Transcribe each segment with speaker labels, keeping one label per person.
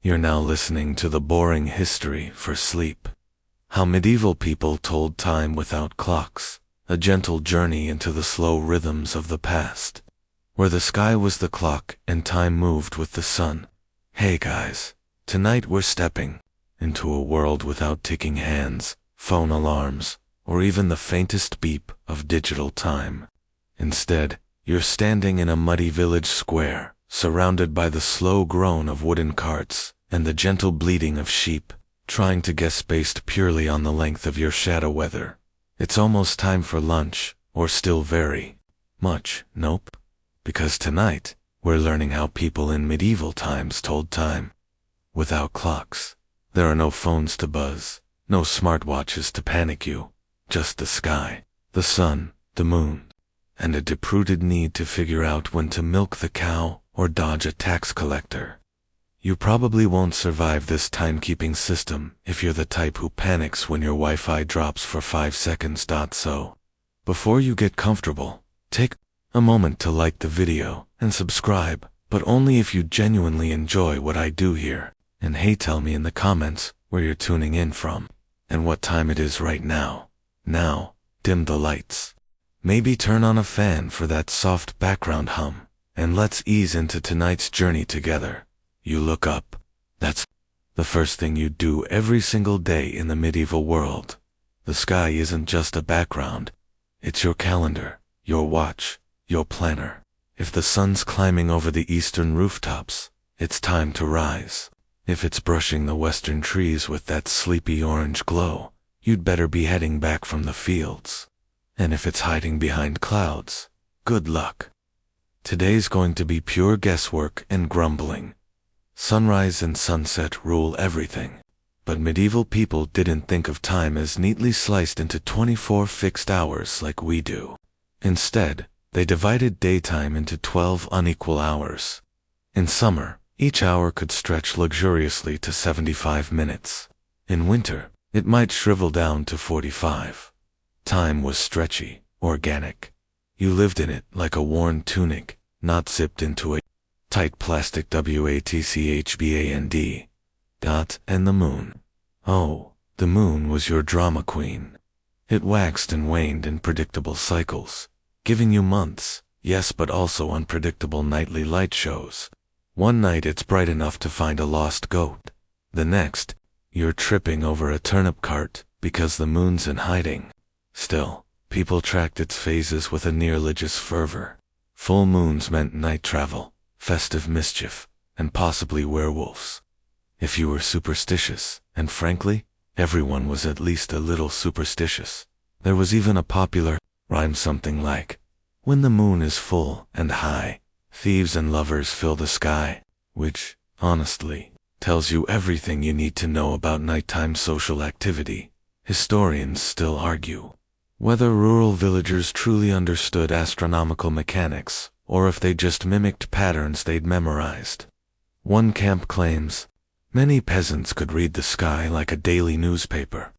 Speaker 1: You're now listening to the boring history for sleep. How medieval people told time without clocks, a gentle journey into the slow rhythms of the past, where the sky was the clock and time moved with the sun. Hey guys, tonight we're stepping into a world without ticking hands, phone alarms, or even the faintest beep of digital time. Instead, you're standing in a muddy village square, surrounded by the slow groan of wooden carts and the gentle bleating of sheep, trying to guess based purely on the length of your shadow weather. It's almost time for lunch, or still very much nope? Because tonight, we're learning how people in medieval times told time. Without clocks, there are no phones to buzz, no smartwatches to panic you, just the sky, the sun, the moon, and a deep-rooted need to figure out when to milk the cow or dodge a tax collector. You probably won't survive this timekeeping system if you're the type who panics when your Wi-Fi drops for 5 seconds. So, before you get comfortable, take a moment to like the video and subscribe, but only if you genuinely enjoy what I do here. And hey, tell me in the comments where you're tuning in from and what time it is right now. Now, dim the lights. Maybe turn on a fan for that soft background hum, and let's ease into tonight's journey together. You look up. That's the first thing you do every single day in the medieval world. The sky isn't just a background. It's your calendar, your watch, your planner. If the sun's climbing over the eastern rooftops, it's time to rise. If it's brushing the western trees with that sleepy orange glow, you'd better be heading back from the fields. And if it's hiding behind clouds, good luck. Today's going to be pure guesswork and grumbling. Sunrise and sunset rule everything. But medieval people didn't think of time as neatly sliced into 24 fixed hours like we do. Instead, they divided daytime into 12 unequal hours. In summer, each hour could stretch luxuriously to 75 minutes. In winter, it might shrivel down to 45. Time was stretchy, organic. You lived in it like a worn tunic, not zipped into a tight plastic watchband. And the moon. Oh, the moon was your drama queen. It waxed and waned in predictable cycles, giving you months, yes, but also unpredictable nightly light shows. One night it's bright enough to find a lost goat. The next, you're tripping over a turnip cart because the moon's in hiding. Still, people tracked its phases with a near-religious fervor. Full moons meant night travel, festive mischief, and possibly werewolves. If you were superstitious, and frankly, everyone was at least a little superstitious, there was even a popular rhyme something like, "When the moon is full and high, thieves and lovers fill the sky," which, honestly, tells you everything you need to know about nighttime social activity. Historians still argue whether rural villagers truly understood astronomical mechanics, or if they just mimicked patterns they'd memorized. One camp claims, many peasants could read the sky like a daily newspaper.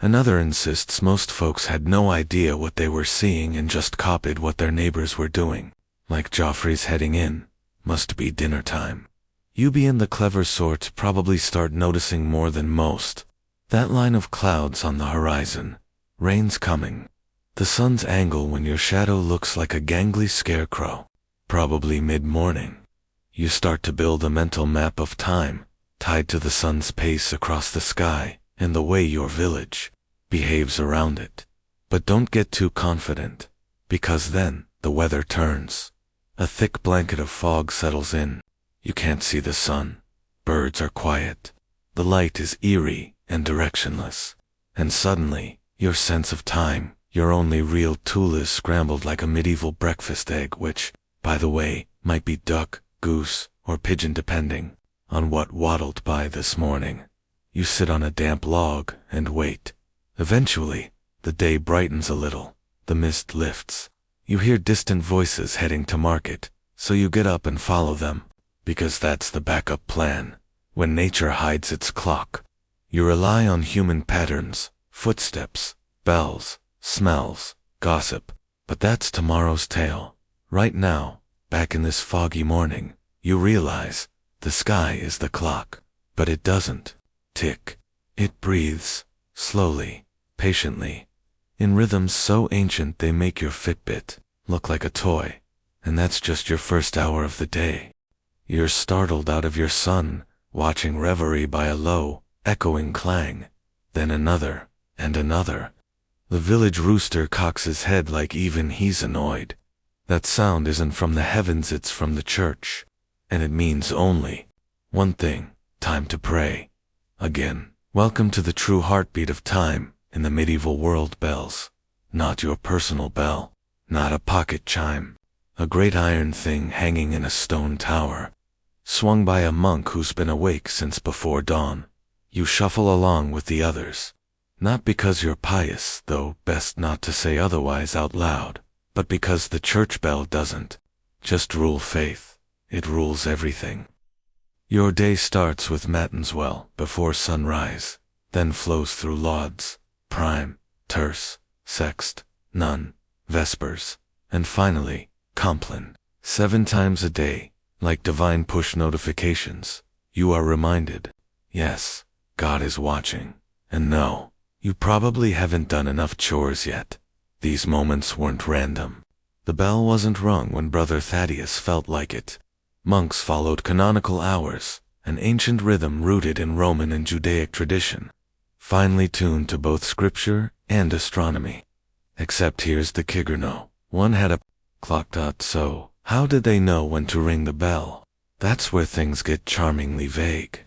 Speaker 1: Another insists most folks had no idea what they were seeing and just copied what their neighbors were doing. Like Joffrey's heading in, must be dinner time. You being the clever sort probably start noticing more than most. That line of clouds on the horizon. Rain's coming. The sun's angle when your shadow looks like a gangly scarecrow. Probably mid-morning. You start to build a mental map of time, tied to the sun's pace across the sky and the way your village behaves around it. But don't get too confident, because then the weather turns. A thick blanket of fog settles in. You can't see the sun. Birds are quiet. The light is eerie and directionless. And suddenly, your sense of time, your only real tool, is scrambled like a medieval breakfast egg, which, by the way, might be duck, goose, or pigeon depending on what waddled by this morning. You sit on a damp log and wait. Eventually, the day brightens a little. The mist lifts. You hear distant voices heading to market, so you get up and follow them, because that's the backup plan. When nature hides its clock, you rely on human patterns, footsteps, bells, smells, gossip, but that's tomorrow's tale. Right now, back in this foggy morning, you realize the sky is the clock. But it doesn't tick. It breathes, slowly, patiently, in rhythms so ancient they make your Fitbit look like a toy. And that's just your first hour of the day. You're startled out of your sun, watching reverie by a low, echoing clang, then another, and another. The village rooster cocks his head like even he's annoyed. That sound isn't from the heavens, it's from the church. And it means only one thing: time to pray. Again, welcome to the true heartbeat of time in the medieval world. Bells. Not your personal bell. Not a pocket chime. A great iron thing hanging in a stone tower, swung by a monk who's been awake since before dawn. You shuffle along with the others. Not because you're pious, though best not to say otherwise out loud, but because the church bell doesn't just rule faith, it rules everything. Your day starts with matins well before sunrise, then flows through lauds, prime, terce, sext, none, vespers, and finally, compline. 7 times a day, like divine push notifications, you are reminded, yes, God is watching. And no, you probably haven't done enough chores yet. These moments weren't random. The bell wasn't rung when Brother Thaddeus felt like it. Monks followed canonical hours, an ancient rhythm rooted in Roman and Judaic tradition, finely tuned to both scripture and astronomy. Except here's the kicker: no one had a clock. So how did they know when to ring the bell? That's where things get charmingly vague.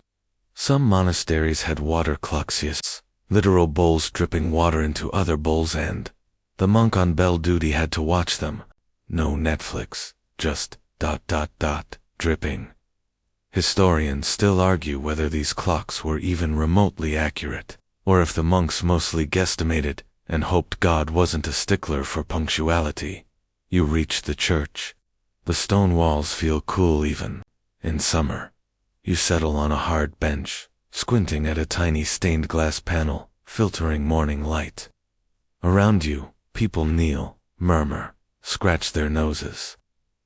Speaker 1: Some monasteries had water clocks, yes, literal bowls dripping water into other bowls, and the monk on bell duty had to watch them. No Netflix, just ... dripping. Historians still argue whether these clocks were even remotely accurate, or if the monks mostly guesstimated and hoped God wasn't a stickler for punctuality. You reach the church. The stone walls feel cool even in summer. You settle on a hard bench, squinting at a tiny stained glass panel, filtering morning light. Around you, people kneel, murmur, scratch their noses.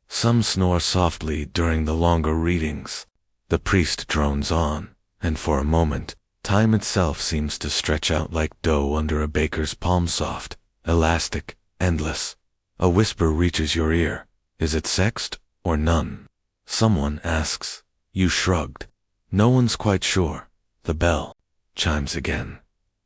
Speaker 1: Some snore softly during the longer readings. The priest drones on, and for a moment, time itself seems to stretch out like dough under a baker's palm, soft, elastic, endless. A whisper reaches your ear. Is it sext or none? Someone asks. You shrugged. No one's quite sure. The bell chimes again.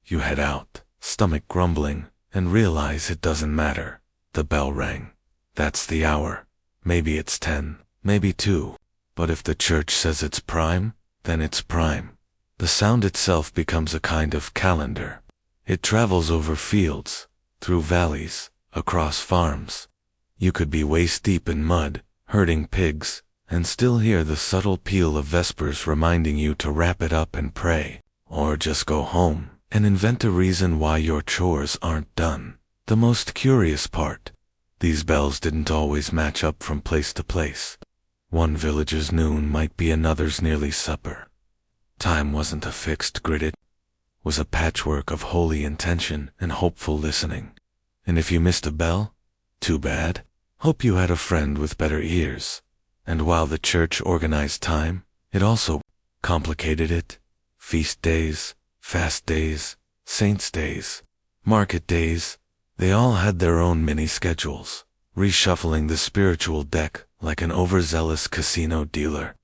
Speaker 1: You head out, stomach grumbling, and realize it doesn't matter. The bell rang. That's the hour. Maybe it's 10, maybe 2. But if the church says it's prime, then it's prime. The sound itself becomes a kind of calendar. It travels over fields, through valleys, across farms. You could be waist deep in mud, herding pigs, and still hear the subtle peal of vespers reminding you to wrap it up and pray, or just go home and invent a reason why your chores aren't done. The most curious part: these bells didn't always match up from place to place. One village's noon might be another's nearly supper. Time wasn't a fixed grid, it was a patchwork of holy intention and hopeful listening. And if you missed a bell, too bad. Hope you had a friend with better ears. And while the church organized time, it also complicated it. Feast days, fast days, saints' days, market days, they all had their own mini-schedules, reshuffling the spiritual deck like an overzealous casino dealer.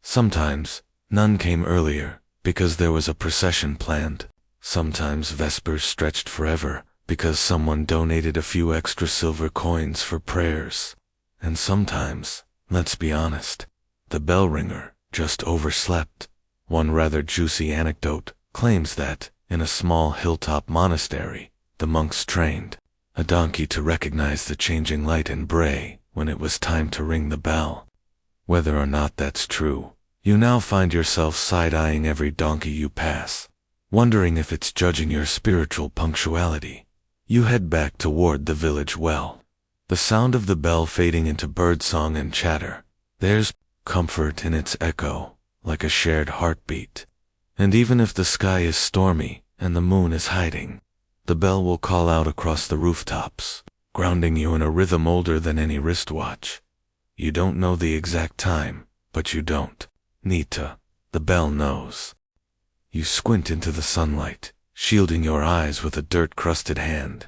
Speaker 1: Sometimes, none came earlier, because there was a procession planned. Sometimes vespers stretched forever, because someone donated a few extra silver coins for prayers. And sometimes, let's be honest, the bell ringer just overslept. One rather juicy anecdote claims that, in a small hilltop monastery, the monks trained a donkey to recognize the changing light and bray when it was time to ring the bell. Whether or not that's true, you now find yourself side-eyeing every donkey you pass, wondering if it's judging your spiritual punctuality. You head back toward the village well, the sound of the bell fading into birdsong and chatter. There's comfort in its echo, like a shared heartbeat. And even if the sky is stormy and the moon is hiding, the bell will call out across the rooftops, grounding you in a rhythm older than any wristwatch. You don't know the exact time, but you don't need to. The bell knows. You squint into the sunlight, shielding your eyes with a dirt-crusted hand.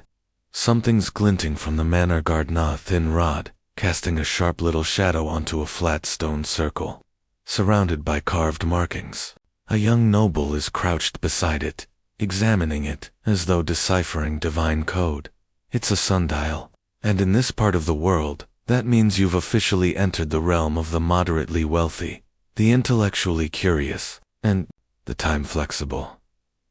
Speaker 1: Something's glinting from the manor garden, a thin rod, casting a sharp little shadow onto a flat stone circle. Surrounded by carved markings, a young noble is crouched beside it, examining it as though deciphering divine code. It's a sundial, and in this part of the world, that means you've officially entered the realm of the moderately wealthy, the intellectually curious, and the time-flexible.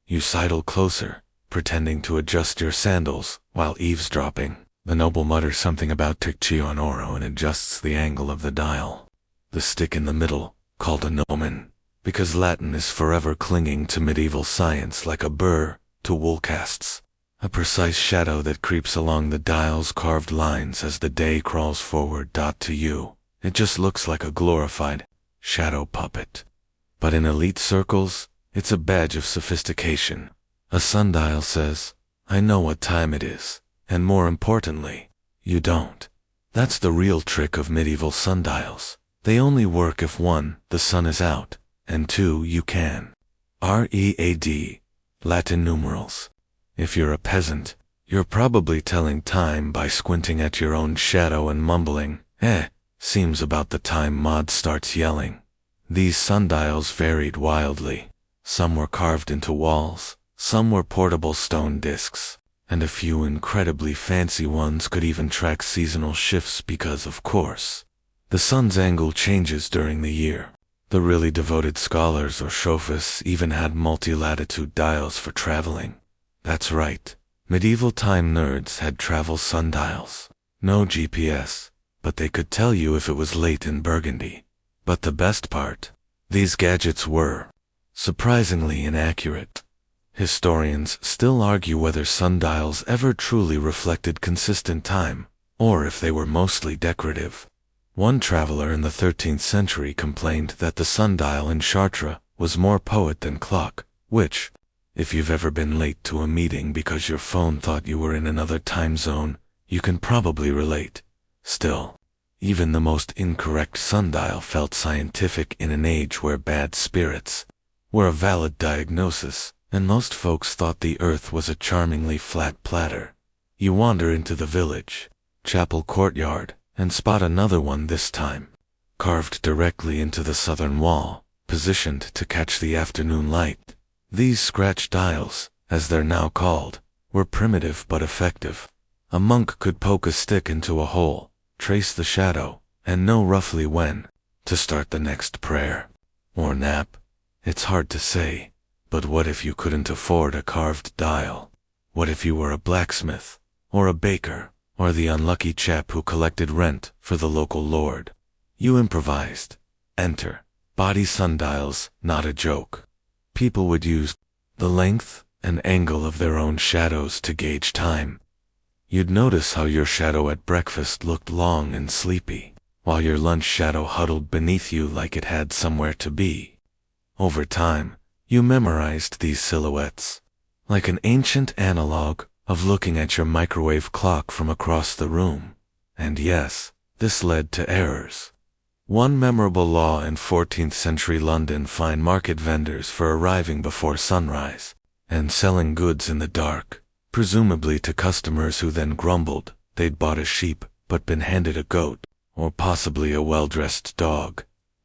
Speaker 1: You sidle closer, pretending to adjust your sandals while eavesdropping. The noble mutters something about ticci on oro and adjusts the angle of the dial. The stick in the middle, called a gnomon, because Latin is forever clinging to medieval science like a burr to wool casts. A precise shadow that creeps along the dial's carved lines as the day crawls forward. To you, it just looks like a glorified shadow puppet. But in elite circles, it's a badge of sophistication. A sundial says, I know what time it is, and more importantly, you don't. That's the real trick of medieval sundials. They only work if 1, the sun is out, and 2, you can. READ, Latin numerals. If you're a peasant, you're probably telling time by squinting at your own shadow and mumbling, seems about the time Maud starts yelling. These sundials varied wildly. Some were carved into walls, some were portable stone discs, and a few incredibly fancy ones could even track seasonal shifts because, of course, the sun's angle changes during the year. The really devoted scholars or sophists even had multi-latitude dials for traveling. That's right, medieval time nerds had travel sundials. No GPS, but they could tell you if it was late in Burgundy. But the best part, these gadgets were surprisingly inaccurate. Historians still argue whether sundials ever truly reflected consistent time, or if they were mostly decorative. One traveler in the 13th century complained that the sundial in Chartres was more poet than clock, which, if you've ever been late to a meeting because your phone thought you were in another time zone, you can probably relate. Still, even the most incorrect sundial felt scientific in an age where bad spirits were a valid diagnosis, and most folks thought the earth was a charmingly flat platter. You wander into the village, chapel courtyard, and spot another one this time, carved directly into the southern wall, positioned to catch the afternoon light. These scratch dials, as they're now called, were primitive but effective. A monk could poke a stick into a hole, trace the shadow, and know roughly when to start the next prayer. Or nap. It's hard to say, but what if you couldn't afford a carved dial? What if you were a blacksmith, or a baker, or the unlucky chap who collected rent for the local lord? You improvised. Enter. Body sundials, not a joke. People would use the length and angle of their own shadows to gauge time. You'd notice how your shadow at breakfast looked long and sleepy, while your lunch shadow huddled beneath you like it had somewhere to be. Over time, you memorized these silhouettes, like an ancient analog of looking at your microwave clock from across the room. And yes, this led to errors. One memorable law in 14th century London fined market vendors for arriving before sunrise and selling goods in the dark, presumably to customers who then grumbled they'd bought a sheep but been handed a goat, or possibly a well-dressed dog.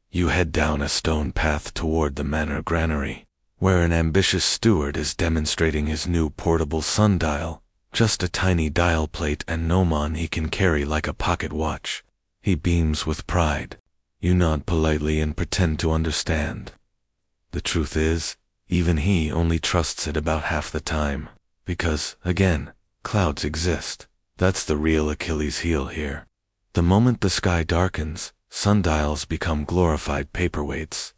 Speaker 1: You head down a stone path toward the manor granary, where an ambitious steward is demonstrating his new portable sundial, just a tiny dial plate and gnomon he can carry like a pocket watch. He beams with pride. You nod politely and pretend to understand. The truth is, even he only trusts it about half the time, because, again, clouds exist. That's the real Achilles heel here. The moment the sky darkens, sundials become glorified paperweights.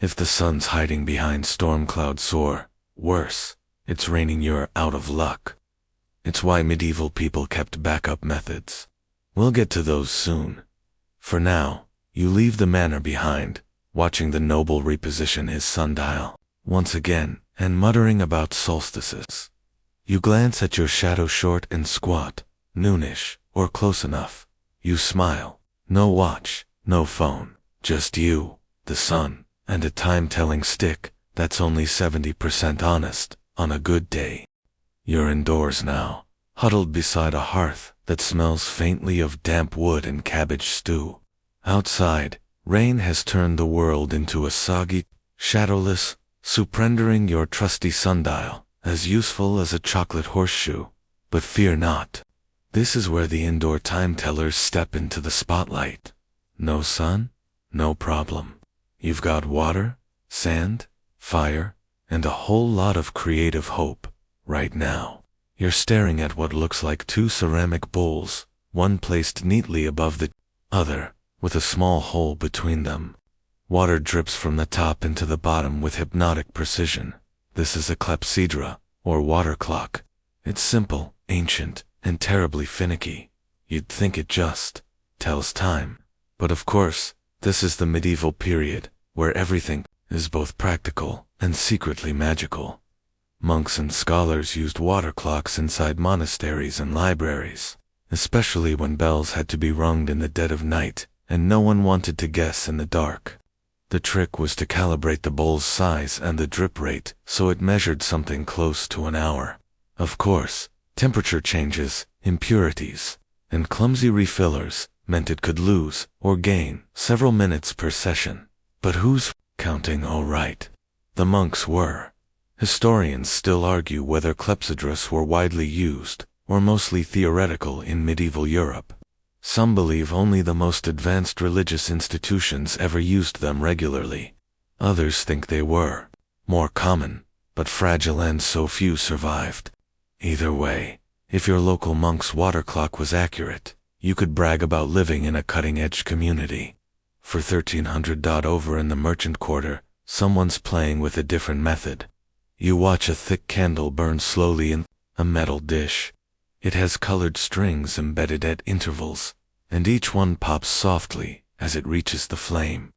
Speaker 1: If the sun's hiding behind storm clouds or, worse, it's raining, you're out of luck. It's why medieval people kept backup methods. We'll get to those soon. For now, you leave the manor behind, watching the noble reposition his sundial, once again, and muttering about solstices. You glance at your shadow, short and squat, noonish, or close enough. You smile. No watch, no phone, just you, the sun, and a time-telling stick That's only 70% honest, on a good day. You're indoors now, huddled beside a hearth that smells faintly of damp wood and cabbage stew. Outside, rain has turned the world into a soggy, shadowless soup, rendering your trusty sundial as useful as a chocolate horseshoe. But fear not. This is where the indoor time tellers step into the spotlight. No sun? No problem. You've got water, sand, fire, and a whole lot of creative hope. Right now, you're staring at what looks like two ceramic bowls, one placed neatly above the other, with a small hole between them. Water drips from the top into the bottom with hypnotic precision. This is a clepsydra, or water clock. It's simple, ancient, and terribly finicky. You'd think it just tells time. But of course, this is the medieval period, where everything is both practical and secretly magical. Monks and scholars used water clocks inside monasteries and libraries, especially when bells had to be rung in the dead of night, and no one wanted to guess in the dark. The trick was to calibrate the bowl's size and the drip rate so it measured something close to an hour. Of course, temperature changes, impurities, and clumsy refillers meant it could lose or gain several minutes per session. But who's counting all right? The monks were. Historians still argue whether clepsydras were widely used or mostly theoretical in medieval Europe. Some believe only the most advanced religious institutions ever used them regularly. Others think they were more common, but fragile, and so few survived. Either way, if your local monk's water clock was accurate, you could brag about living in a cutting-edge community. For 1300 over in the merchant quarter, someone's playing with a different method. You watch a thick candle burn slowly in a metal dish. It has colored strings embedded at intervals, and each one pops softly as it reaches the flame.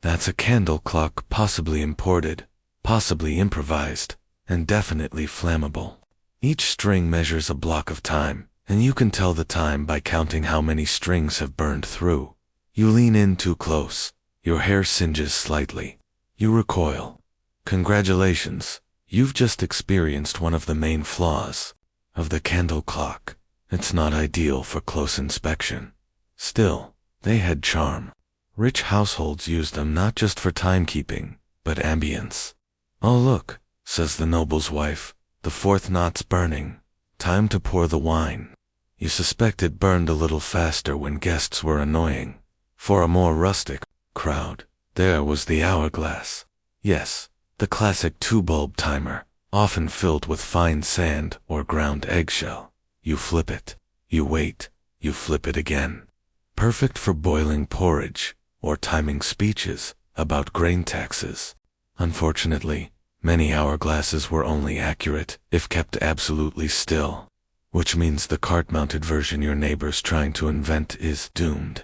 Speaker 1: That's a candle clock, possibly imported, possibly improvised, and definitely flammable. Each string measures a block of time, and you can tell the time by counting how many strings have burned through. You lean in too close, your hair singes slightly. You recoil. Congratulations, you've just experienced one of the main flaws of the candle clock. It's not ideal for close inspection. Still, they had charm. Rich households used them not just for timekeeping, but ambience. "Oh look," says the noble's wife, "the fourth knot's burning. Time to pour the wine." You suspect it burned a little faster when guests were annoying. For a more rustic crowd, there was the hourglass. Yes, the classic two-bulb timer, often filled with fine sand or ground eggshell. You flip it, you wait, you flip it again. Perfect for boiling porridge or timing speeches about grain taxes. Unfortunately, many hourglasses were only accurate if kept absolutely still, which means the cart-mounted version your neighbor's trying to invent is doomed.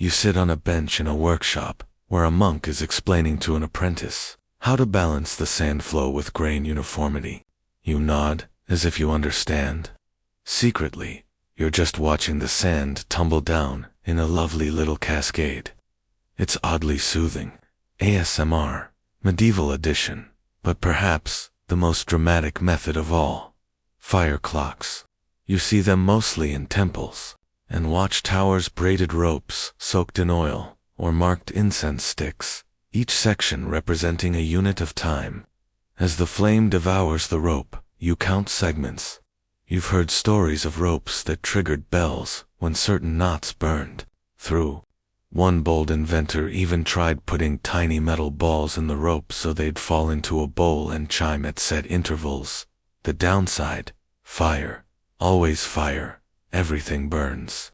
Speaker 1: You sit on a bench in a workshop where a monk is explaining to an apprentice how to balance the sand flow with grain uniformity. You nod as if you understand. Secretly, you're just watching the sand tumble down in a lovely little cascade. It's oddly soothing. ASMR, medieval edition, but perhaps the most dramatic method of all. Fire clocks. You see them mostly in temples, and watchtowers, braided ropes soaked in oil, or marked incense sticks, each section representing a unit of time. As the flame devours the rope, you count segments. You've heard stories of ropes that triggered bells when certain knots burned through. One bold inventor even tried putting tiny metal balls in the rope so they'd fall into a bowl and chime at set intervals. The downside: fire. Always fire. Everything burns.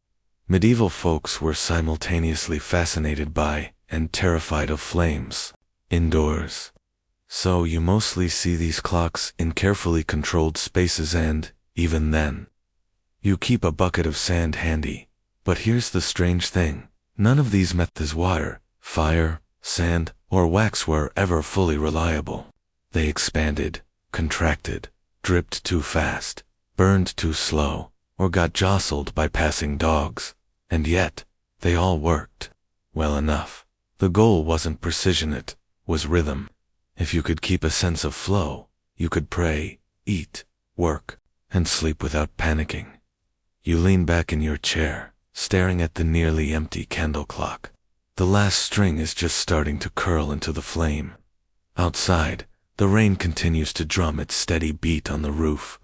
Speaker 1: Medieval folks were simultaneously fascinated by and terrified of flames indoors. So you mostly see these clocks in carefully controlled spaces, and even then, you keep a bucket of sand handy. But here's the strange thing. None of these methods, water, fire, sand, or wax, were ever fully reliable. They expanded, contracted, dripped too fast, burned too slow, or got jostled by passing dogs. And yet, they all worked well enough. The goal wasn't precision, it was rhythm. If you could keep a sense of flow, you could pray, eat, work, and sleep without panicking. You lean back in your chair, staring at the nearly empty candle clock. The last string is just starting to curl into the flame. Outside, the rain continues to drum its steady beat on the roof.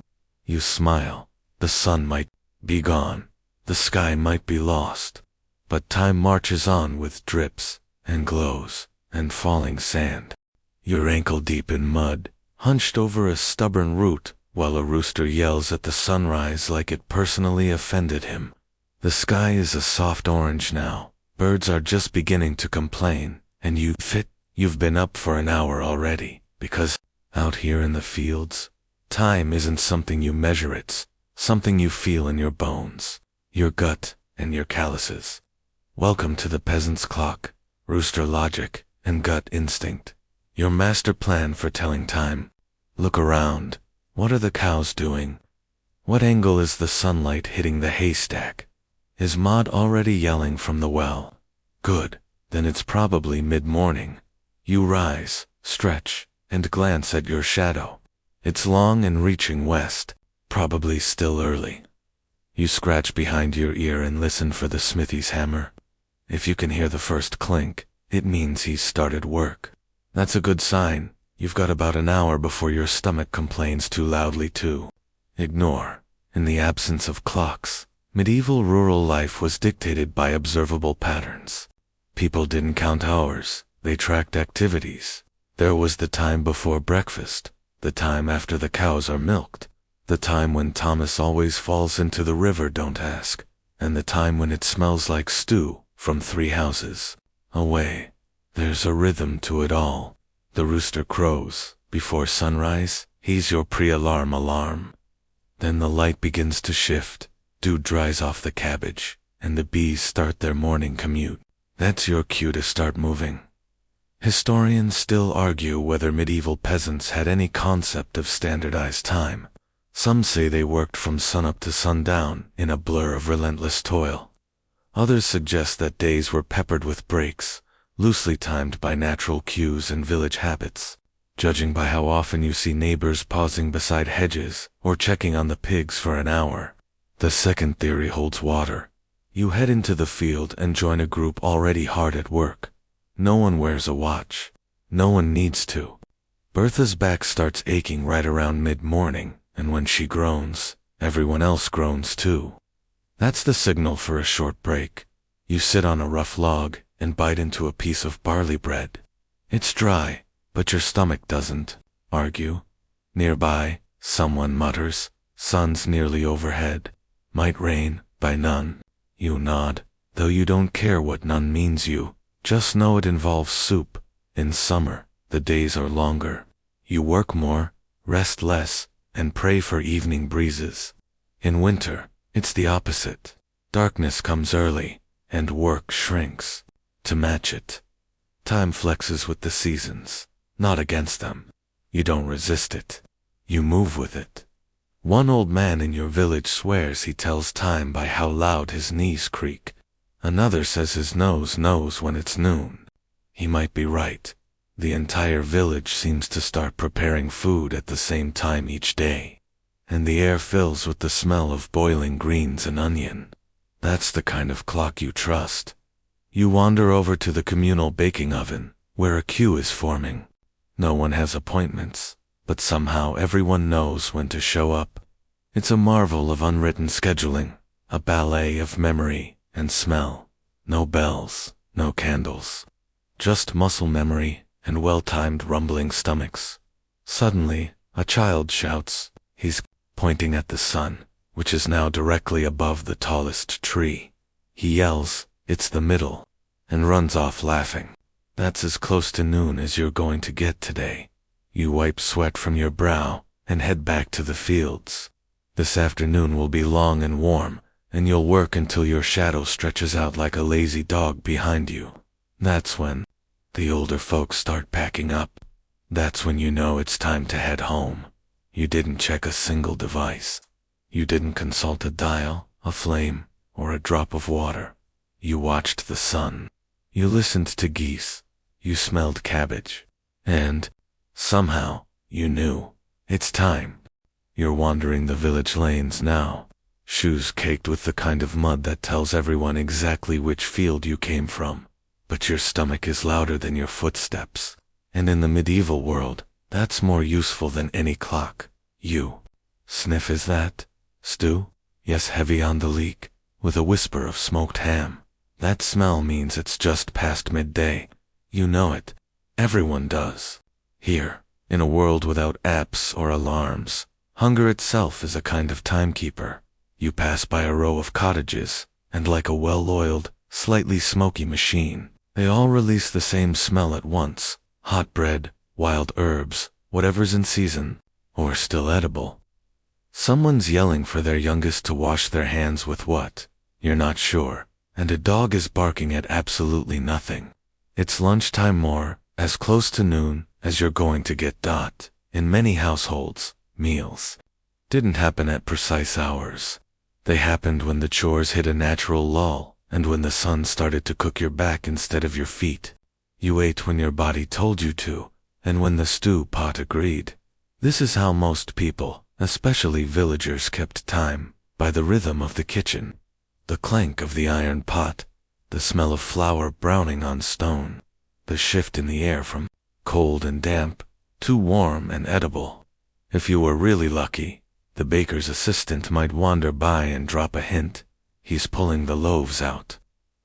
Speaker 1: You smile. The sun might be gone. The sky might be lost. But time marches on with drips, and glows, and falling sand. You're ankle-deep in mud, hunched over a stubborn root, while a rooster yells at the sunrise like it personally offended him. The sky is a soft orange now. Birds are just beginning to complain, and you've been up for an hour already, because out here in the fields, time isn't something you measure, it's something you feel in your bones, your gut, and your calluses. Welcome to the peasant's clock, rooster logic, and gut instinct. Your master plan for telling time. Look around. What are the cows doing? What angle is the sunlight hitting the haystack? Is Maud already yelling from the well? Good, then it's probably mid-morning. You rise, stretch, and glance at your shadow. It's long and reaching west, probably still early. You scratch behind your ear and listen for the smithy's hammer. If you can hear the first clink, it means he's started work. That's a good sign. You've got about an hour before your stomach complains too loudly too. Ignore. In the absence of clocks, medieval rural life was dictated by observable patterns. People didn't count hours, they tracked activities. There was the time before breakfast, the time after the cows are milked, the time when Thomas always falls into the river, don't ask, and the time when it smells like stew from 3 houses away. There's a rhythm to it all. The rooster crows before sunrise. He's your pre-alarm alarm. Then the light begins to shift, dew dries off the cabbage, and the bees start their morning commute. That's your cue to start moving. Historians still argue whether medieval peasants had any concept of standardized time. Some say they worked from sunup to sundown in a blur of relentless toil. Others suggest that days were peppered with breaks, loosely timed by natural cues and village habits. Judging by how often you see neighbors pausing beside hedges or checking on the pigs for an hour, the second theory holds water. You head into the field and join a group already hard at work. No one wears a watch. No one needs to. Bertha's back starts aching right around mid-morning, and when she groans, everyone else groans too. That's the signal for a short break. You sit on a rough log and bite into a piece of barley bread. It's dry, but your stomach doesn't argue. Nearby, someone mutters, sun's nearly overhead. Might rain, by none. You nod, though you don't care what none means. You just know it involves soup. In summer, the days are longer. You work more, rest less, and pray for evening breezes. In winter, it's the opposite. Darkness comes early, and work shrinks. To match it. Time flexes with the seasons, not against them. You don't resist it. You move with it. One old man in your village swears he tells time by how loud his knees creak. Another says his nose knows when it's noon. He might be right. The entire village seems to start preparing food at the same time each day, and the air fills with the smell of boiling greens and onion. That's the kind of clock you trust. You wander over to the communal baking oven, where a queue is forming. No one has appointments, but somehow everyone knows when to show up. It's a marvel of unwritten scheduling, a ballet of memory and smell. No bells, no candles. Just muscle memory and well-timed rumbling stomachs. Suddenly, a child shouts. He's pointing at the sun, which is now directly above the tallest tree. He yells, "It's the middle," and runs off laughing. That's as close to noon as you're going to get today. You wipe sweat from your brow and head back to the fields. This afternoon will be long and warm, and you'll work until your shadow stretches out like a lazy dog behind you. That's when the older folks start packing up. That's when you know it's time to head home. You didn't check a single device. You didn't consult a dial, a flame, or a drop of water. You watched the sun. You listened to geese. You smelled cabbage. And Somehow, you knew. It's time. You're wandering the village lanes now, shoes caked with the kind of mud that tells everyone exactly which field you came from. But your stomach is louder than your footsteps. And in the medieval world, that's more useful than any clock. You sniff, is that stew? Yes, heavy on the leek, with a whisper of smoked ham. That smell means it's just past midday. You know it. Everyone does. Here, in a world without apps or alarms, hunger itself is a kind of timekeeper. You pass by a row of cottages, and like a well-oiled, slightly smoky machine, they all release the same smell at once: hot bread, wild herbs, whatever's in season, or still edible. Someone's yelling for their youngest to wash their hands with what? You're not sure, and a dog is barking at absolutely nothing. It's lunchtime, more, as close to noon as you're going to get. In many households, meals didn't happen at precise hours. They happened when the chores hit a natural lull, and when the sun started to cook your back instead of your feet. You ate when your body told you to, and when the stew pot agreed. This is how most people, especially villagers, kept time, by the rhythm of the kitchen. The clank of the iron pot, the smell of flour browning on stone, the shift in the air from cold and damp to warm and edible. If you were really lucky, the baker's assistant might wander by and drop a hint. He's pulling the loaves out.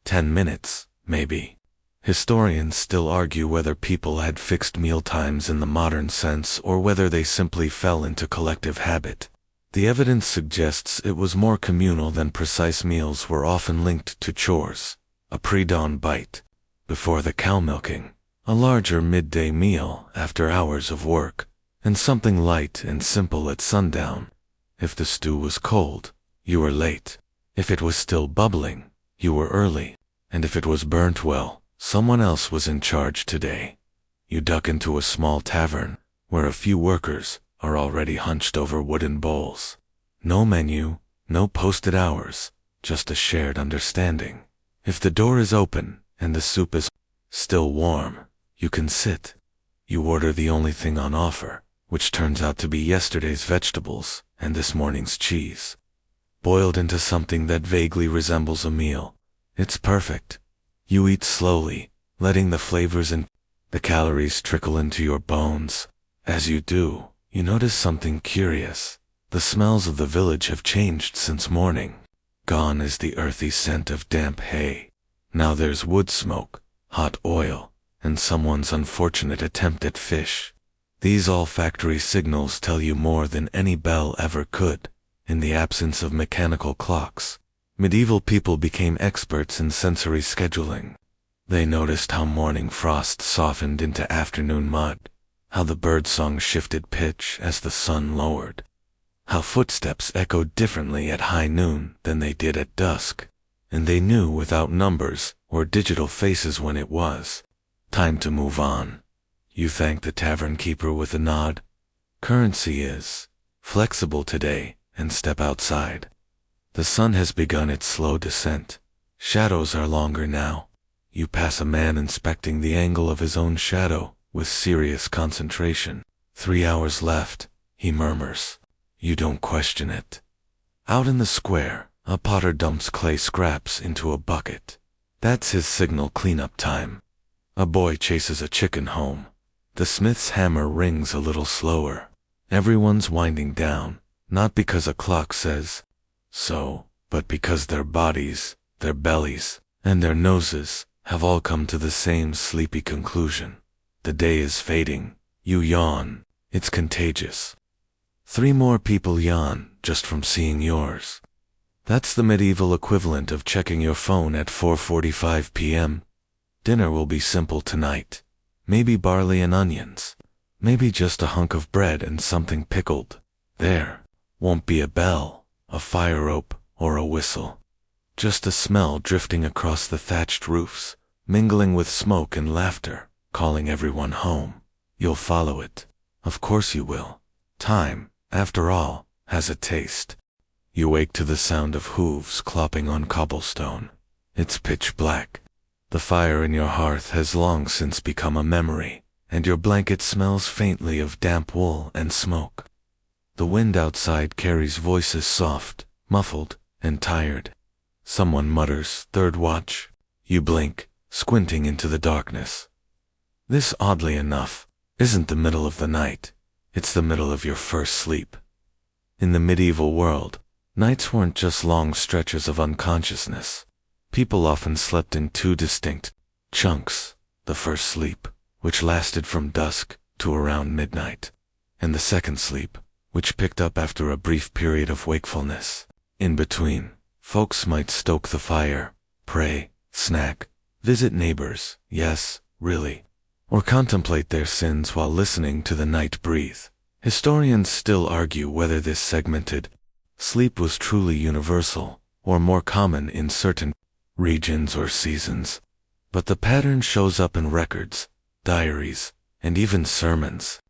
Speaker 1: 10 minutes, maybe. Historians still argue whether people had fixed meal times in the modern sense or whether they simply fell into collective habit. The evidence suggests it was more communal than precise. Meals were often linked to chores: a pre-dawn bite before the cow milking, a larger midday meal after hours of work, and something light and simple at sundown. If the stew was cold, you were late. If it was still bubbling, you were early. And if it was burnt, well, someone else was in charge today. You duck into a small tavern, where a few workers are already hunched over wooden bowls. No menu, no posted hours, just a shared understanding. If the door is open and the soup is still warm, you can sit. You order the only thing on offer, which turns out to be yesterday's vegetables and this morning's cheese, boiled into something that vaguely resembles a meal. It's perfect. You eat slowly, letting the flavors and the calories trickle into your bones. As you do, you notice something curious. The smells of the village have changed since morning. Gone is the earthy scent of damp hay. Now there's wood smoke, hot oil, and someone's unfortunate attempt at fish. These olfactory signals tell you more than any bell ever could. In the absence of mechanical clocks, medieval people became experts in sensory scheduling. They noticed how morning frost softened into afternoon mud, how the birdsong shifted pitch as the sun lowered, how footsteps echoed differently at high noon than they did at dusk, and they knew without numbers or digital faces when it was time to move on. You thank the tavern keeper with a nod. Currency is flexible today, and step outside. The sun has begun its slow descent. Shadows are longer now. You pass a man inspecting the angle of his own shadow with serious concentration. 3 hours left, he murmurs. You don't question it. Out in the square, a potter dumps clay scraps into a bucket. That's his signal: cleanup time. A boy chases a chicken home. The smith's hammer rings a little slower. Everyone's winding down, not because a clock says so, but because their bodies, their bellies, and their noses have all come to the same sleepy conclusion. The day is fading. You yawn. It's contagious. 3 more people yawn just from seeing yours. That's the medieval equivalent of checking your phone at 4:45 p.m. Dinner will be simple tonight. Maybe barley and onions. Maybe just a hunk of bread and something pickled. There won't be a bell, a fire rope, or a whistle. Just a smell drifting across the thatched roofs, mingling with smoke and laughter, calling everyone home. You'll follow it. Of course you will. Time, after all, has a taste. You wake to the sound of hooves clopping on cobblestone. It's pitch black. The fire in your hearth has long since become a memory. and your blanket smells faintly of damp wool and smoke. The wind outside carries voices soft, muffled, and tired. Someone mutters, "Third watch." You blink, squinting into the darkness. This, oddly enough, isn't the middle of the night. It's the middle of your first sleep. In the medieval world, nights weren't just long stretches of unconsciousness. People often slept in two distinct chunks: the first sleep, which lasted from dusk to around midnight, and the second sleep, which picked up after a brief period of wakefulness. In between, folks might stoke the fire, pray, snack, visit neighbors, yes, really, or contemplate their sins while listening to the night breathe. Historians still argue whether this segmented sleep was truly universal or more common in certain regions or seasons, but the pattern shows up in records, diaries, and even sermons.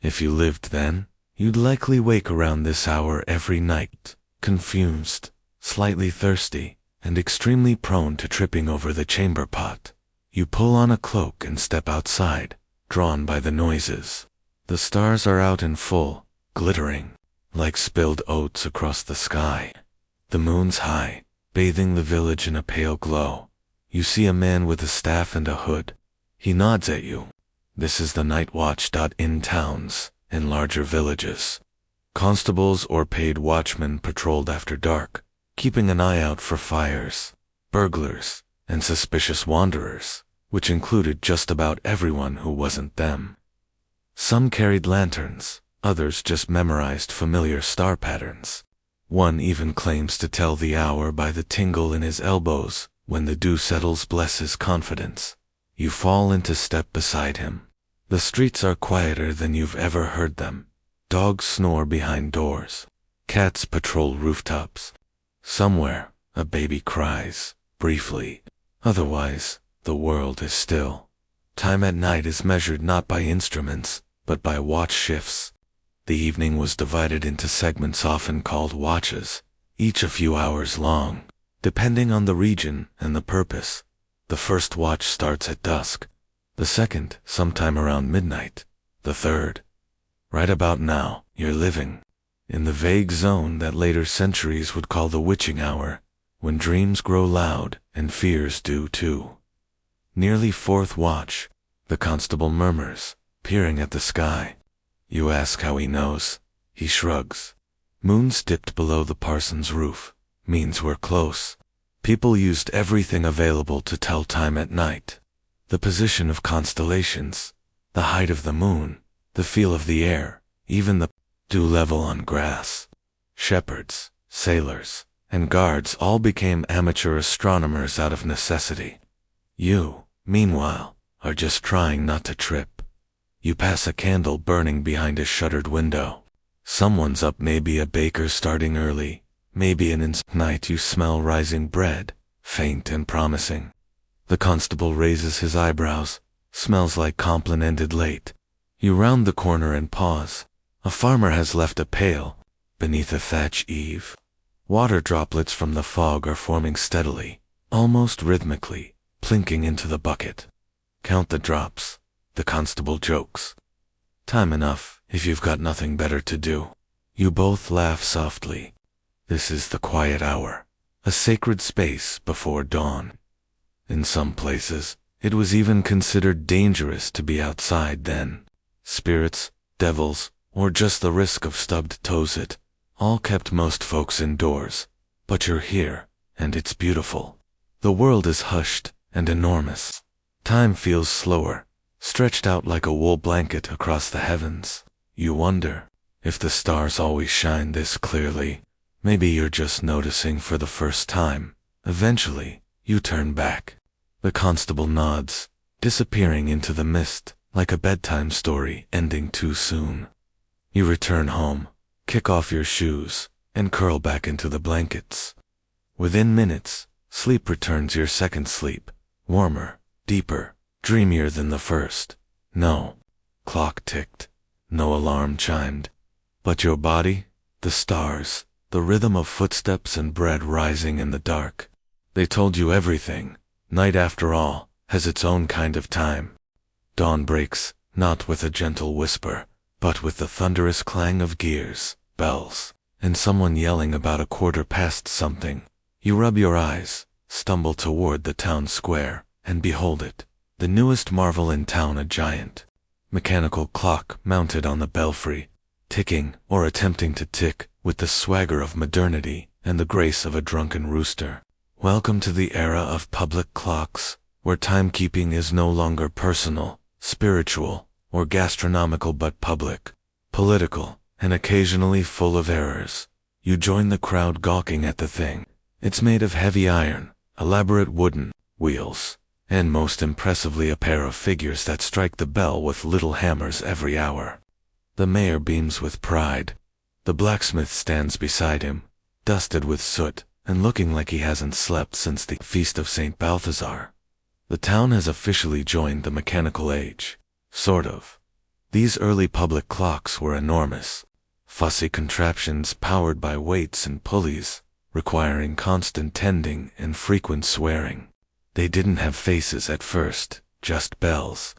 Speaker 1: If you lived then, you'd likely wake around this hour every night, confused, slightly thirsty, and extremely prone to tripping over the chamber pot. You pull on a cloak and step outside, drawn by the noises. The stars are out in full, glittering, like spilled oats across the sky. The moon's high, bathing the village in a pale glow. You see a man with a staff and a hood. He nods at you. This is the night watch. In towns and larger villages, constables or paid watchmen patrolled after dark, keeping an eye out for fires, burglars, and suspicious wanderers, which included just about everyone who wasn't them. Some carried lanterns, others just memorized familiar star patterns. One even claims to tell the hour by the tingle in his elbows when the dew settles. Bless his confidence. You fall into step beside him. The streets are quieter than you've ever heard them. Dogs snore behind doors. Cats patrol rooftops. Somewhere, a baby cries, briefly. Otherwise, the world is still. Time at night is measured not by instruments, but by watch shifts. The evening was divided into segments often called watches, each a few hours long, depending on the region and the purpose. The first watch starts at dusk, the second sometime around midnight, the third. Right about now, you're living in the vague zone that later centuries would call the witching hour, when dreams grow loud and fears do too. Nearly fourth watch, the constable murmurs, peering at the sky. You ask how he knows. He shrugs. Moons dipped below the parson's roof. Means we're close. People used everything available to tell time at night. The position of constellations, the height of the moon, the feel of the air, even the dew level on grass. Shepherds, sailors, and guards all became amateur astronomers out of necessity. You, meanwhile, are just trying not to trip. You pass a candle burning behind a shuttered window. Someone's up, maybe a baker starting early, maybe an night. You smell rising bread, faint and promising. The constable raises his eyebrows. Smells like Compline ended late. You round the corner and pause. A farmer has left a pail beneath a thatch eave. Water droplets from the fog are forming steadily, almost rhythmically, plinking into the bucket. Count the drops, the constable jokes. Time enough, if you've got nothing better to do. You both laugh softly. This is the quiet hour, a sacred space before dawn. In some places, it was even considered dangerous to be outside then. Spirits, devils, or just the risk of stubbed toes, it all kept most folks indoors. But you're here, and it's beautiful. The world is hushed and enormous. Time feels slower, stretched out like a wool blanket across the heavens. You wonder if the stars always shine this clearly. Maybe you're just noticing for the first time. Eventually, you turn back. The constable nods, disappearing into the mist, like a bedtime story ending too soon. You return home, kick off your shoes, and curl back into the blankets. Within minutes, sleep returns, your second sleep, warmer, deeper, dreamier than the first. No clock ticked, no alarm chimed. But your body, the stars, the rhythm of footsteps and bread rising in the dark. They told you everything. Night, after all, has its own kind of time. Dawn breaks, not with a gentle whisper, but with the thunderous clang of gears, bells, and someone yelling about 1/4 past something. You rub your eyes, stumble toward the town square, and behold it, the newest marvel in town, a giant mechanical clock mounted on the belfry, ticking, or attempting to tick, with the swagger of modernity and the grace of a drunken rooster. Welcome to the era of public clocks, where timekeeping is no longer personal, spiritual, or gastronomical but public, political, and occasionally full of errors. You join the crowd gawking at the thing. It's made of heavy iron, elaborate wooden wheels, and most impressively a pair of figures that strike the bell with little hammers every hour. The mayor beams with pride. The blacksmith stands beside him, dusted with soot, and looking like he hasn't slept since the Feast of St. Balthazar. The town has officially joined the mechanical age. Sort of. These early public clocks were enormous, fussy contraptions powered by weights and pulleys, requiring constant tending and frequent swearing. They didn't have faces at first, just bells.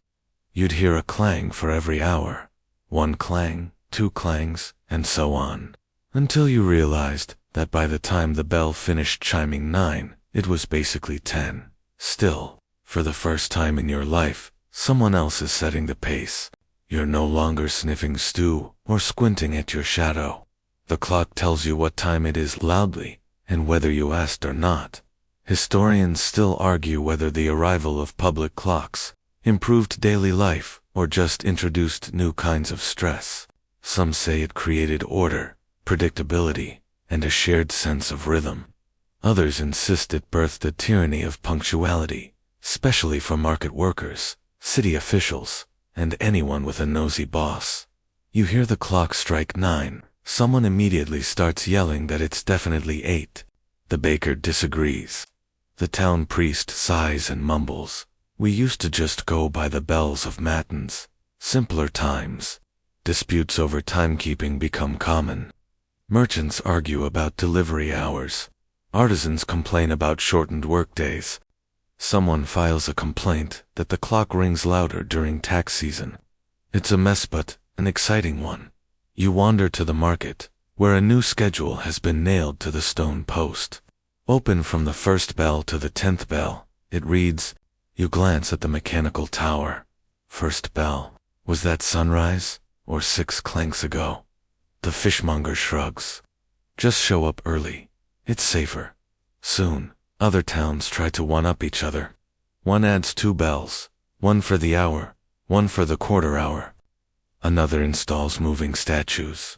Speaker 1: You'd hear a clang for every hour. 1 clang, 2 clangs, and so on, until you realized that by the time the bell finished chiming 9, it was basically 10. Still, for the first time in your life, someone else is setting the pace. You're no longer sniffing stew or squinting at your shadow. The clock tells you what time it is loudly, and whether you asked or not. Historians still argue whether the arrival of public clocks improved daily life or just introduced new kinds of stress. Some say it created order, predictability, and a shared sense of rhythm. Others insist it birthed a tyranny of punctuality, especially for market workers, city officials, and anyone with a nosy boss. You hear the clock strike 9, someone immediately starts yelling that it's definitely 8. The baker disagrees. The town priest sighs and mumbles. We used to just go by the bells of matins. Simpler times. Disputes over timekeeping become common. Merchants argue about delivery hours. Artisans complain about shortened workdays. Someone files a complaint that the clock rings louder during tax season. It's a mess but an exciting one. You wander to the market, where a new schedule has been nailed to the stone post. Open from the 1st bell to the 10th bell, it reads. You glance at the mechanical tower. 1st bell. Was that sunrise, or 6 clanks ago? The fishmonger shrugs. Just show up early. It's safer. Soon, other towns try to one-up each other. One adds 2 bells, one for the hour, one for the quarter hour. Another installs moving statues.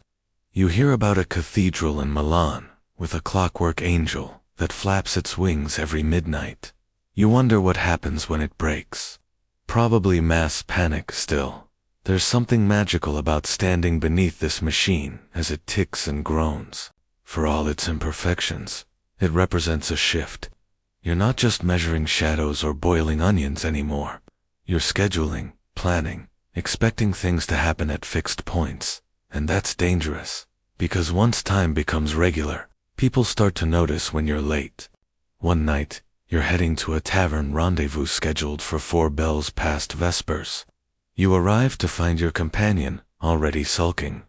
Speaker 1: You hear about a cathedral in Milan with a clockwork angel that flaps its wings every midnight. You wonder what happens when it breaks. Probably mass panic still. There's something magical about standing beneath this machine as it ticks and groans. For all its imperfections, it represents a shift. You're not just measuring shadows or boiling onions anymore. You're scheduling, planning, expecting things to happen at fixed points. And that's dangerous, because once time becomes regular, people start to notice when you're late. One night, you're heading to a tavern rendezvous scheduled for 4 bells past vespers. You arrive to find your companion already sulking.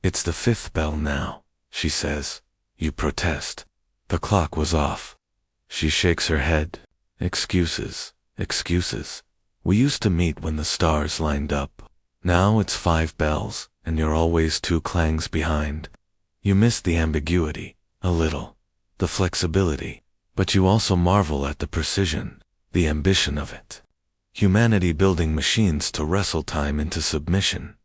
Speaker 1: It's the 5th bell now, she says. You protest. The clock was off. She shakes her head. Excuses, excuses. We used to meet when the stars lined up. Now it's 5 bells, and you're always 2 clangs behind. You miss the ambiguity, a little, the flexibility, but you also marvel at the precision, the ambition of it. Humanity building machines to wrestle time into submission.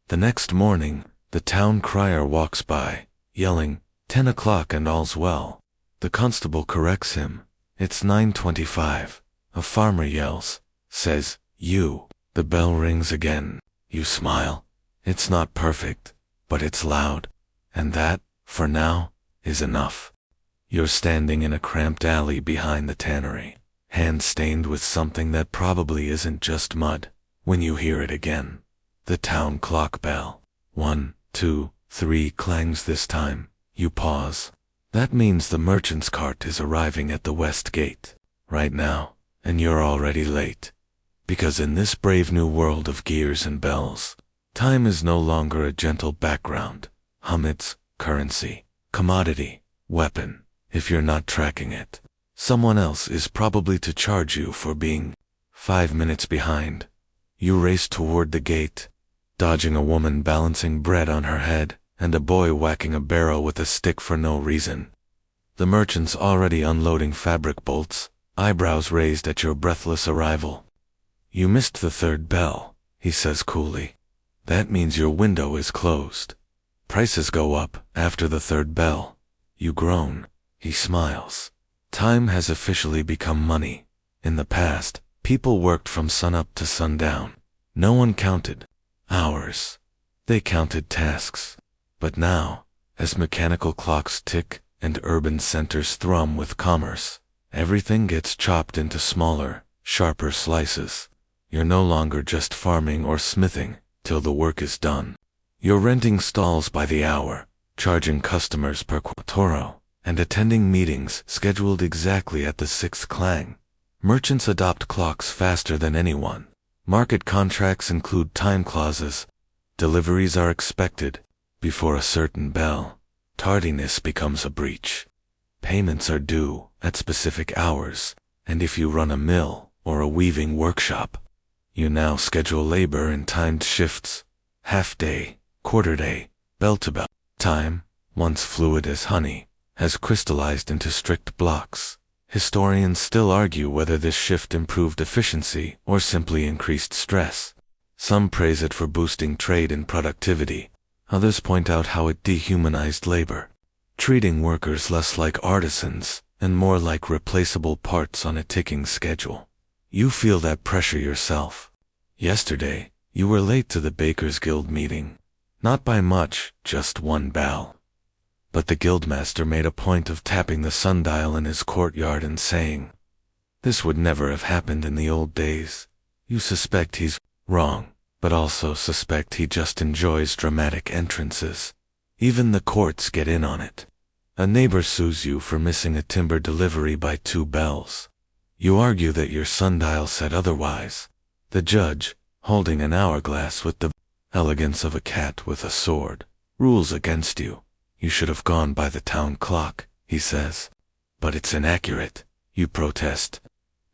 Speaker 1: The next morning, the town crier walks by, yelling, 10 o'clock and all's well. The constable corrects him. It's 9:25. A farmer yells, says, you. The bell rings again. You smile. It's not perfect, but it's loud. And that, for now, is enough. You're standing in a cramped alley behind the tannery, hand stained with something that probably isn't just mud, when you hear it again. The town clock bell. 1, 2, 3 clangs this time. You pause. That means the merchant's cart is arriving at the west gate, right now, and you're already late. Because in this brave new world of gears and bells, time is no longer a gentle background, hum its currency, commodity, weapon. If you're not tracking it, someone else is probably to charge you for being 5 minutes behind. You race toward the gate, dodging a woman balancing bread on her head and a boy whacking a barrel with a stick for no reason. The merchant's already unloading fabric bolts, eyebrows raised at your breathless arrival. You missed the third bell, he says coolly. That means your window is closed. Prices go up after the third bell. You groan. He smiles. Time has officially become money. In the past, people worked from sunup to sundown. No one counted hours. They counted tasks. But now, as mechanical clocks tick and urban centers thrum with commerce, everything gets chopped into smaller, sharper slices. You're no longer just farming or smithing till the work is done. You're renting stalls by the hour, charging customers per quartoro, and attending meetings scheduled exactly at the sixth clang. Merchants adopt clocks faster than anyone. Market contracts include time clauses. Deliveries are expected before a certain bell. Tardiness becomes a breach. Payments are due at specific hours, and if you run a mill or a weaving workshop, you now schedule labor in timed shifts, half-day, quarter-day, bell-to-bell. Time, once fluid as honey, has crystallized into strict blocks. Historians still argue whether this shift improved efficiency or simply increased stress. Some praise it for boosting trade and productivity. Others point out how it dehumanized labor, treating workers less like artisans and more like replaceable parts on a ticking schedule. You feel that pressure yourself. Yesterday, you were late to the Bakers Guild meeting. Not by much, just one bell. But the guildmaster made a point of tapping the sundial in his courtyard and saying, "This would never have happened in the old days." You suspect he's wrong, but also suspect he just enjoys dramatic entrances. Even the courts get in on it. A neighbor sues you for missing a timber delivery by 2 bells. You argue that your sundial said otherwise. The judge, holding an hourglass with the elegance of a cat with a sword, rules against you. You should have gone by the town clock, he says. But it's inaccurate, you protest.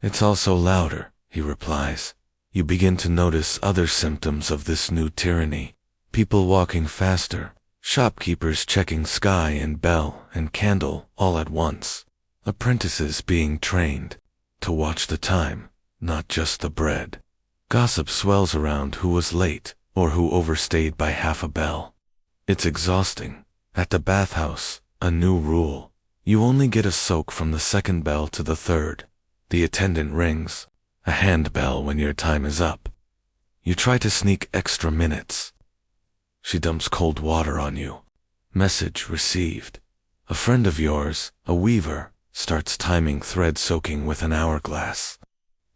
Speaker 1: It's also louder, he replies. You begin to notice other symptoms of this new tyranny. People walking faster, shopkeepers checking sky and bell and candle all at once. Apprentices being trained to watch the time, not just the bread. Gossip swells around who was late or who overstayed by half a bell. It's exhausting. At the bathhouse, a new rule. You only get a soak from the second bell to the third. The attendant rings a handbell when your time is up. You try to sneak extra minutes. She dumps cold water on you. Message received. A friend of yours, a weaver, starts timing thread soaking with an hourglass.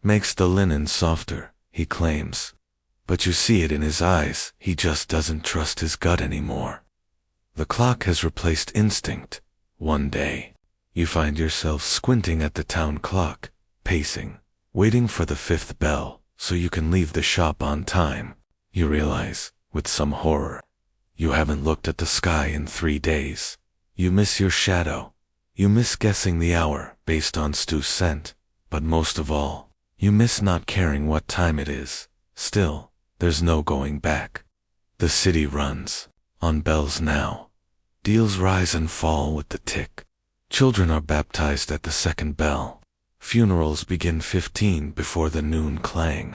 Speaker 1: Makes the linen softer, he claims. But you see it in his eyes, he just doesn't trust his gut anymore. The clock has replaced instinct. One day, you find yourself squinting at the town clock, pacing, waiting for the 5th bell so you can leave the shop on time. You realize, with some horror, you haven't looked at the sky in 3 days. You miss your shadow. You miss guessing the hour based on Stu's scent. But most of all, you miss not caring what time it is. Still, there's no going back. The city runs on bells now. Deals rise and fall with the tick. Children are baptized at the 2nd bell. Funerals begin 15 before the noon clang.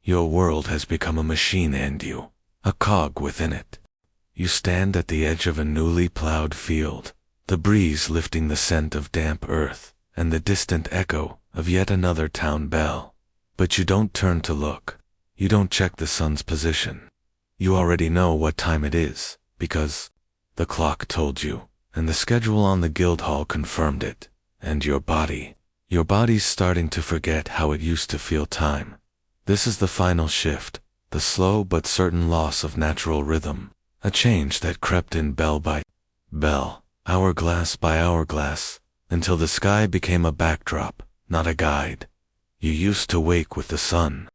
Speaker 1: Your world has become a machine and you, a cog within it. You stand at the edge of a newly plowed field, the breeze lifting the scent of damp earth and the distant echo of yet another town bell. But you don't turn to look. You don't check the sun's position. You already know what time it is, because the clock told you, and the schedule on the Guildhall confirmed it. And your body's starting to forget how it used to feel time. This is the final shift, the slow but certain loss of natural rhythm, a change that crept in bell by bell, hourglass by hourglass, until the sky became a backdrop, not a guide. You used to wake with the sun.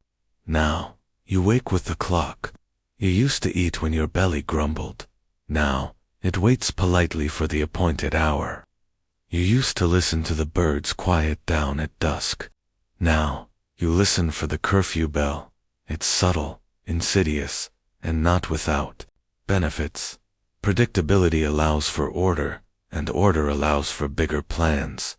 Speaker 1: Now, you wake with the clock. You used to eat when your belly grumbled. Now, it waits politely for the appointed hour. You used to listen to the birds quiet down at dusk. Now, you listen for the curfew bell. It's subtle, insidious, and not without benefits. Predictability allows for order, and order allows for bigger plans.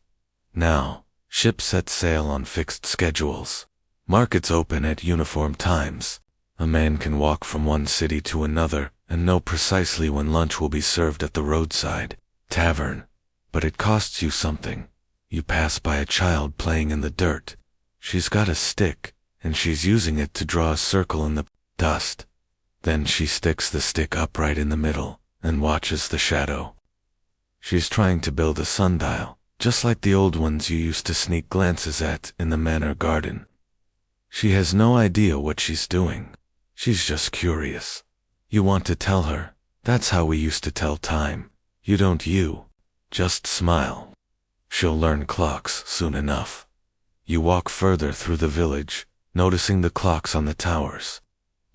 Speaker 1: Now, ships set sail on fixed schedules. Markets open at uniform times. A man can walk from one city to another and know precisely when lunch will be served at the roadside tavern. But it costs you something. You pass by a child playing in the dirt. She's got a stick, and she's using it to draw a circle in the dust. Then she sticks the stick upright in the middle and watches the shadow. She's trying to build a sundial, just like the old ones you used to sneak glances at in the manor garden. She has no idea what she's doing. She's just curious. You want to tell her, that's how we used to tell time. You don't just smile. She'll learn clocks soon enough. You walk further through the village, noticing the clocks on the towers.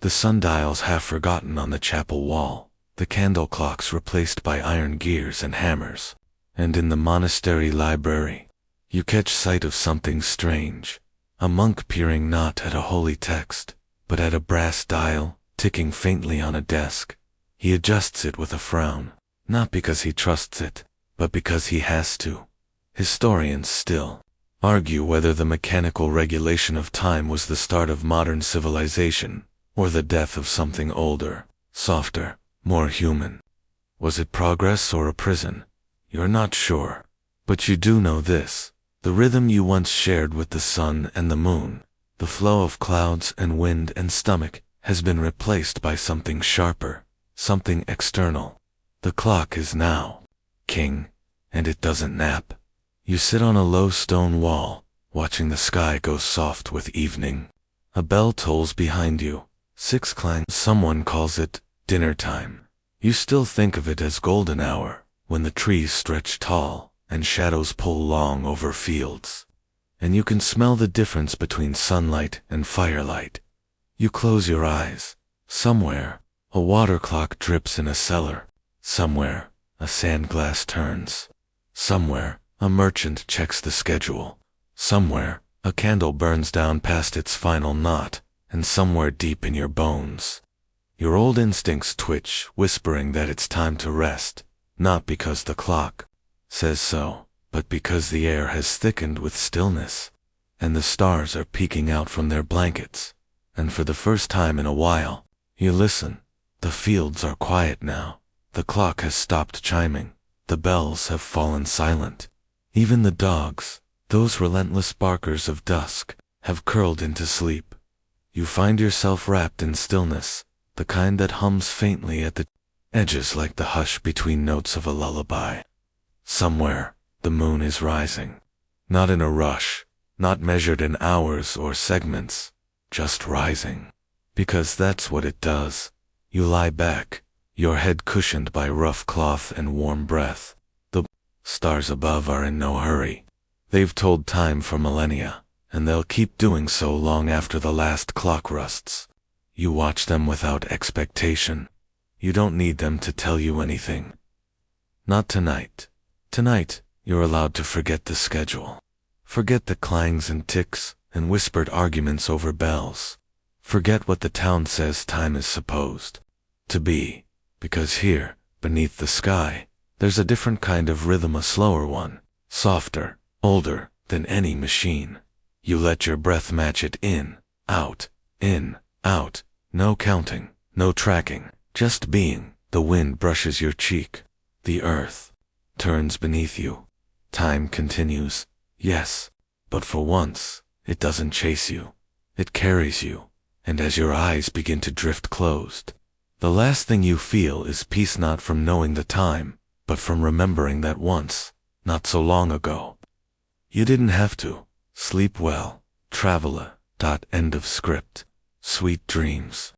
Speaker 1: The sundials half forgotten on the chapel wall, the candle clocks replaced by iron gears and hammers. And in the monastery library, you catch sight of something strange. A monk peering not at a holy text, but at a brass dial, ticking faintly on a desk. He adjusts it with a frown, not because he trusts it, but because he has to. Historians still argue whether the mechanical regulation of time was the start of modern civilization, or the death of something older, softer, more human. Was it progress or a prison? You're not sure. But you do know this. The rhythm you once shared with the sun and the moon, the flow of clouds and wind and stomach, has been replaced by something sharper, something external. The clock is now king, and it doesn't nap. You sit on a low stone wall, watching the sky go soft with evening. A bell tolls behind you. 6 clang. Someone calls it dinner time. You still think of it as golden hour, when the trees stretch tall and shadows pull long over fields. And you can smell the difference between sunlight and firelight. You close your eyes. Somewhere, a water clock drips in a cellar. Somewhere, a sandglass turns. Somewhere, a merchant checks the schedule. Somewhere, a candle burns down past its final knot, and somewhere deep in your bones, your old instincts twitch, whispering that it's time to rest, not because the clock says so, but because the air has thickened with stillness, and the stars are peeking out from their blankets. And for the first time in a while, you listen. The fields are quiet now. The clock has stopped chiming. The bells have fallen silent. Even the dogs, those relentless barkers of dusk, have curled into sleep. You find yourself wrapped in stillness, the kind that hums faintly at the edges like the hush between notes of a lullaby. Somewhere, the moon is rising. Not in a rush, not measured in hours or segments, just rising. Because that's what it does. You lie back, your head cushioned by rough cloth and warm breath. The stars above are in no hurry. They've told time for millennia, and they'll keep doing so long after the last clock rusts. You watch them without expectation. You don't need them to tell you anything. Not tonight. Tonight, you're allowed to forget the schedule. Forget the clangs and ticks and whispered arguments over bells. Forget what the town says time is supposed to be, because here, beneath the sky, there's a different kind of rhythm, a slower one, softer, older than any machine. You let your breath match it in, out, no counting, no tracking, just being. The wind brushes your cheek. The earth turns beneath you. Time continues, yes, but for once, it doesn't chase you. It carries you, and as your eyes begin to drift closed, the last thing you feel is peace, not from knowing the time, but from remembering that once, not so long ago, you didn't have to. Sleep well, traveler. End of script. Sweet dreams.